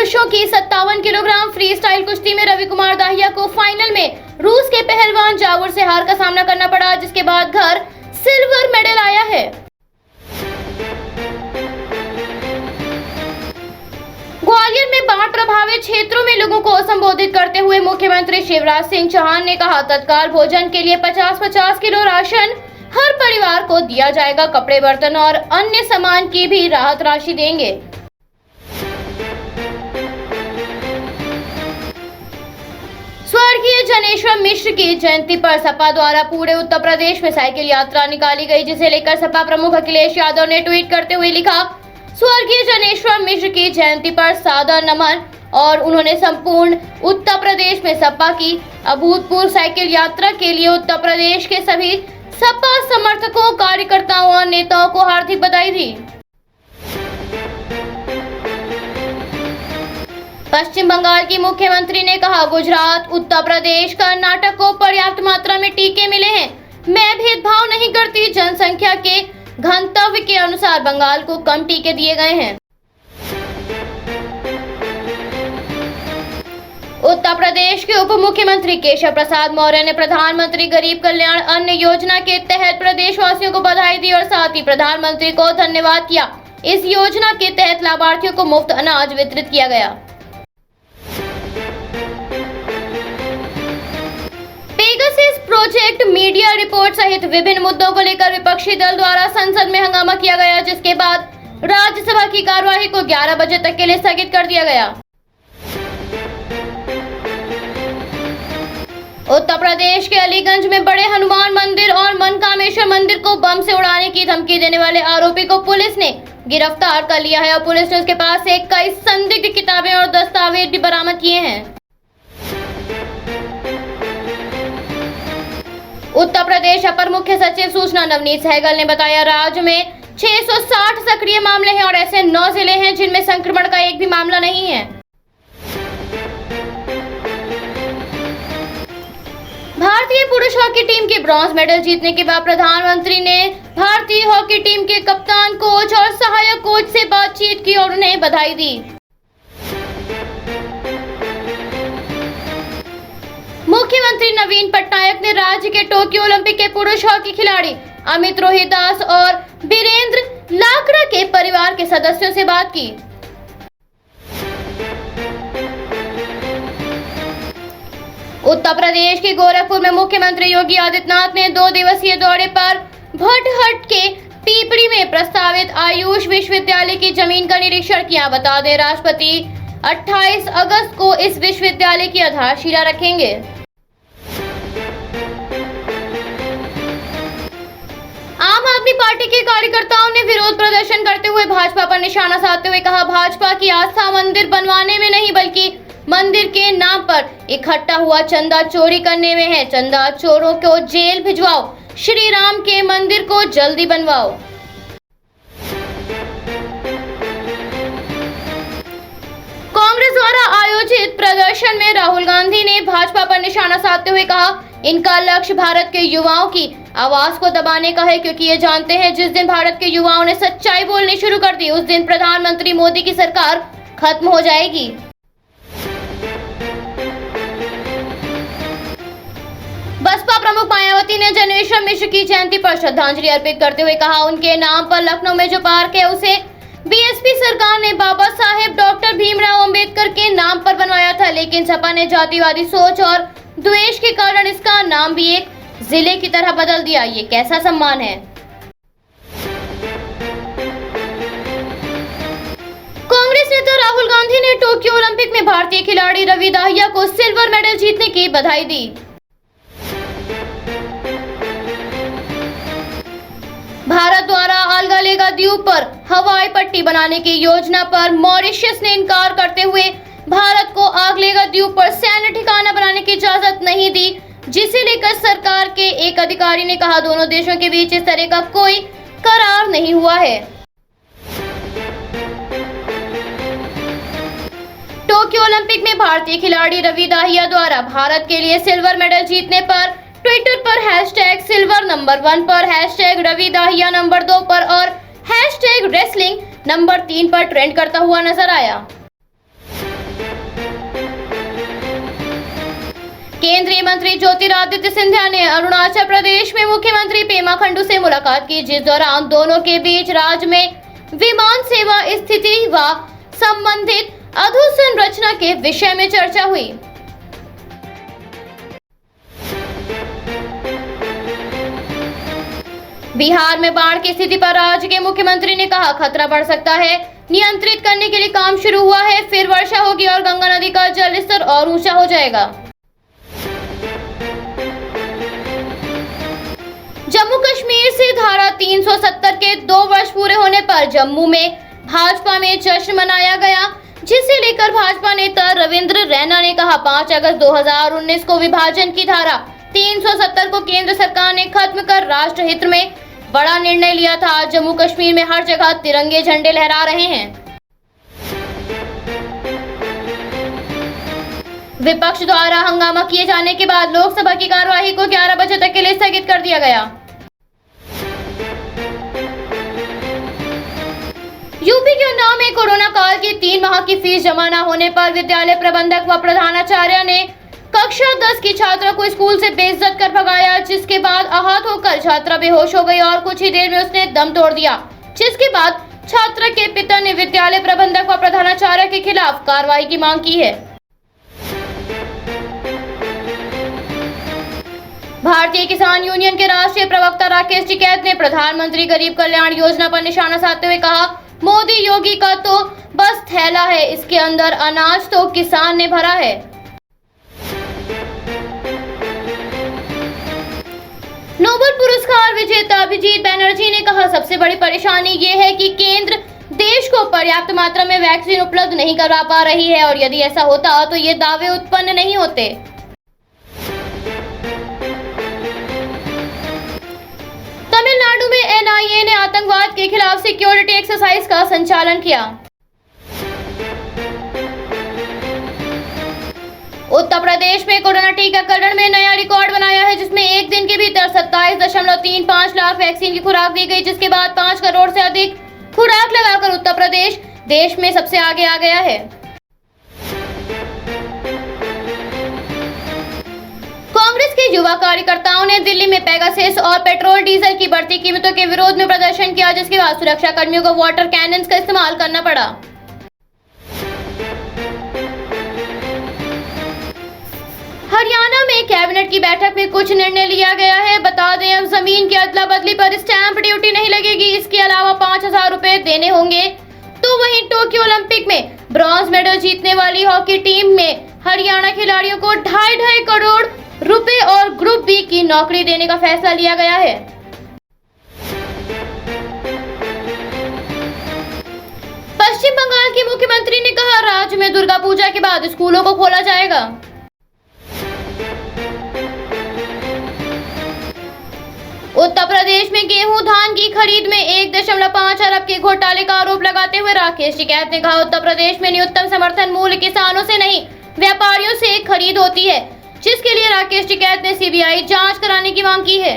पुरुषों की 57 kilogram free style कुश्ती में रवि कुमार दाहिया को फाइनल में रूस के पहलवान जावुर से हार का सामना करना पड़ा, जिसके बाद घर सिल्वर मेडल आया है। ग्वालियर में बाढ़ प्रभावित क्षेत्रों में लोगों को संबोधित करते हुए मुख्यमंत्री शिवराज सिंह चौहान ने कहा, तत्काल भोजन के लिए 50-50 किलो राशन हर परिवार को दिया जाएगा। कपड़े, बर्तन और अन्य सामान की भी राहत राशि देंगे। स्वर्गीय जनेश्वर मिश्र की जयंती पर सपा द्वारा पूरे उत्तर प्रदेश में साइकिल यात्रा निकाली गई, जिसे लेकर सपा प्रमुख अखिलेश यादव ने ट्वीट करते हुए लिखा, स्वर्गीय जनेश्वर मिश्र की जयंती पर सादर नमन। और उन्होंने संपूर्ण उत्तर प्रदेश में सपा की अभूतपूर्व साइकिल यात्रा के लिए उत्तर प्रदेश के सभी सपा समर्थकों, कार्यकर्ताओं और नेताओं को हार्दिक बधाई दी। पश्चिम बंगाल की मुख्यमंत्री ने कहा, गुजरात, उत्तर प्रदेश, कर्नाटक को पर्याप्त मात्रा में टीके मिले हैं। मैं भेदभाव नहीं करती, जनसंख्या के घनत्व के अनुसार बंगाल को कम टीके दिए गए हैं। उत्तर प्रदेश के उप मुख्यमंत्री केशव प्रसाद मौर्य ने प्रधानमंत्री गरीब कल्याण अन्न योजना के तहत प्रदेशवासियों को बधाई दी और साथ ही प्रधानमंत्री को धन्यवाद किया। इस योजना के तहत लाभार्थियों को मुफ्त अनाज वितरित किया गया। पेगासस प्रोजेक्ट, मीडिया रिपोर्ट सहित विभिन्न मुद्दों को लेकर विपक्षी दल द्वारा संसद में हंगामा किया गया, जिसके बाद राज्यसभा की कार्यवाही को 11 बजे तक के लिए स्थगित कर दिया गया। उत्तर प्रदेश के अलीगंज में बड़े हनुमान मंदिर और मनकामेश्वर मंदिर को बम से उड़ाने की धमकी देने वाले आरोपी को पुलिस ने गिरफ्तार कर लिया है और पुलिस ने उसके पास से कई संदिग्ध किताबें और दस्तावेज भी बरामद किए हैं। उत्तर प्रदेश अपर मुख्य सचिव सूचना नवनीत सहगल ने बताया, राज्य में 660 सक्रिय मामले हैं और ऐसे 9 जिले हैं जिनमें संक्रमण का एक भी मामला नहीं है। भारतीय पुरुष हॉकी टीम के ब्रॉन्ज मेडल जीतने के बाद प्रधानमंत्री ने भारतीय हॉकी टीम के कप्तान, कोच और सहायक कोच से बातचीत की और उन्हें बधाई दी। मुख्यमंत्री नवीन पटनायक ने राज्य के टोक्यो ओलंपिक के पुरुष हॉकी खिलाड़ी अमित रोहिदास और वीरेंद्र लाकड़ा के परिवार के सदस्यों से बात की। उत्तर प्रदेश के गोरखपुर में मुख्यमंत्री योगी आदित्यनाथ ने 2 दिवसीय दौरे पर भटहट के पीपड़ी में प्रस्तावित आयुष विश्वविद्यालय की जमीन का निरीक्षण किया। बता दें, राष्ट्रपति 28 अगस्त को इस विश्वविद्यालय की आधारशिला रखेंगे। आम आदमी पार्टी के कार्यकर्ताओं ने विरोध प्रदर्शन करते हुए भाजपा पर निशाना साधते हुए कहा, भाजपा की आस्था मंदिर बनवाने में नहीं बल्कि मंदिर के नाम पर इकट्ठा हुआ चंदा चोरी करने में है। चंदा चोरों को जेल भिजवाओ, श्री राम के मंदिर को जल्दी बनवाओ। कांग्रेस द्वारा आयोजित प्रदर्शन में राहुल गांधी ने भाजपा पर निशाना साधते हुए कहा, इनका लक्ष्य भारत के युवाओं की आवाज को दबाने का है, क्योंकि ये जानते हैं जिस दिन भारत के युवाओं ने सच्चाई बोलनी शुरू कर दी, उस दिन प्रधानमंत्री मोदी की सरकार खत्म हो जाएगी। बसपा प्रमुख मायावती ने जनेश्वर मिश्र की जयंती पर श्रद्धांजलि अर्पित करते हुए कहा, उनके नाम पर लखनऊ में जो पार्क है उसे बीएसपी सरकार ने बाबा साहेब डॉक्टर भीमराव अंबेडकर के नाम पर बनवाया था, लेकिन सपा ने जातिवादी सोच और द्वेष के कारण इसका नाम भी एक जिले की तरह बदल दिया। ये कैसा सम्मान है। कांग्रेस नेता राहुल गांधी ने टोक्यो ओलंपिक में भारतीय खिलाड़ी रवि दाहिया को सिल्वर मेडल जीतने की बधाई दी। भारत द्वारा अलगा द्वीप पर हवाई पट्टी बनाने की योजना पर मॉरिशस ने इनकार करते हुए भारत को अलगा द्वीप पर सैन्य ठिकाना बनाने की इजाजत नहीं दी, जिसे लेकर सरकार के एक अधिकारी ने कहा, दोनों देशों के बीच इस तरह का कोई करार नहीं हुआ है। टोक्यो ओलंपिक में भारतीय खिलाड़ी रवि दाहिया द्वारा भारत के लिए सिल्वर मेडल जीतने पर ट्विटर पर #silver1 पर, #रवि दाहिया नंबर 2 पर और #रेसलिंग नंबर 3 पर ट्रेंड करता हुआ नजर आया। केंद्रीय मंत्री ज्योतिरादित्य सिंधिया ने अरुणाचल प्रदेश में मुख्यमंत्री पेमा खंडू से मुलाकात की, जिस दौरान दोनों के बीच राज्य में विमान सेवा स्थिति व संबंधित अधोसंरचना के विषय में चर्चा हुई। बिहार में बाढ़ की स्थिति पर राज्य के मुख्यमंत्री ने कहा, खतरा बढ़ सकता है, नियंत्रित करने के लिए काम शुरू हुआ है, फिर वर्षा होगी और गंगा नदी का जल स्तर और ऊंचा हो जाएगा। जम्मू कश्मीर से धारा 370 के 2 वर्ष पूरे होने पर जम्मू में भाजपा में जश्न मनाया गया, जिसे लेकर भाजपा नेता रविंद्र रैना ने कहा, 5 अगस्त 2019 को विभाजन की धारा 370 को केंद्र सरकार ने खत्म कर राष्ट्र हित में बड़ा निर्णय लिया था। आज जम्मू कश्मीर में हर जगह तिरंगे झंडे लहरा रहे हैं। विपक्ष द्वारा हंगामा किए जाने के बाद लोकसभा की कार्यवाही को 11 बजे तक के लिए स्थगित कर दिया गया। यूपी के उन्नाव में कोरोना काल की 3 माह की फीस जमा न होने पर विद्यालय प्रबंधक व प्रधानाचार्य ने कक्षा 10 की छात्रा को स्कूल से बेइज्जत कर भगाया, जिसके बाद आहत होकर छात्रा बेहोश हो गई और कुछ ही देर में उसने दम तोड़ दिया, जिसके बाद छात्रा के पिता ने विद्यालय प्रबंधक व प्रधानाचार्य के खिलाफ कार्रवाई की मांग की है। भारतीय किसान यूनियन के राष्ट्रीय प्रवक्ता राकेश टिकैत ने प्रधानमंत्री गरीब कल्याण योजना पर निशाना साधते हुए कहा, मोदी योगी का तो बस थैला है, इसके अंदर अनाज तो किसान ने भरा है। नोबेल पुरस्कार विजेता अभिजीत बैनर्जी ने कहा, सबसे बड़ी परेशानी ये है कि केंद्र देश को पर्याप्त मात्रा में वैक्सीन उपलब्ध नहीं करवा पा रही है और यदि ऐसा होता तो ये दावे उत्पन्न नहीं होते। तमिलनाडु में एनआईए ने आतंकवाद के खिलाफ सिक्योरिटी एक्सरसाइज का संचालन किया। उत्तर प्रदेश में कोरोना टीकाकरण में नया रिकॉर्ड बनाया है, जिसमें एक दिन के भीतर 27.35 लाख वैक्सीन की खुराक दी गई, जिसके बाद 5 करोड़ से अधिक खुराक लगाकर उत्तर प्रदेश देश में सबसे आगे आ गया है। कांग्रेस के युवा कार्यकर्ताओं ने दिल्ली में पेगासस और पेट्रोल डीजल की बढ़ती कीमतों के विरोध में प्रदर्शन किया, जिसके बाद सुरक्षा कर्मियों को वाटर कैनन्स का इस्तेमाल करना पड़ा। हरियाणा में कैबिनेट की बैठक में कुछ निर्णय लिया गया है। बता दें, अब जमीन की अदला बदली पर स्टैंप ड्यूटी नहीं लगेगी, इसके अलावा 5,000 रुपए देने होंगे। तो वहीं टोक्यो ओलंपिक में ब्रॉन्ज मेडल जीतने वाली हॉकी टीम में हरियाणा खिलाड़ियों को 2.5 करोड़ रुपए और ग्रुप बी की नौकरी देने का फैसला लिया गया है। पश्चिम बंगाल की मुख्यमंत्री ने कहा, राज्य में दुर्गा पूजा के बाद स्कूलों को खोला जाएगा। उत्तर प्रदेश में गेहूं धान की खरीद में 1.5 अरब के घोटाले का आरोप लगाते हुए राकेश टिकैत ने कहा, उत्तर प्रदेश में न्यूनतम समर्थन मूल्य किसानों से नहीं व्यापारियों से खरीद होती है, जिसके लिए राकेश टिकैत ने सीबीआई जांच कराने की मांग की है।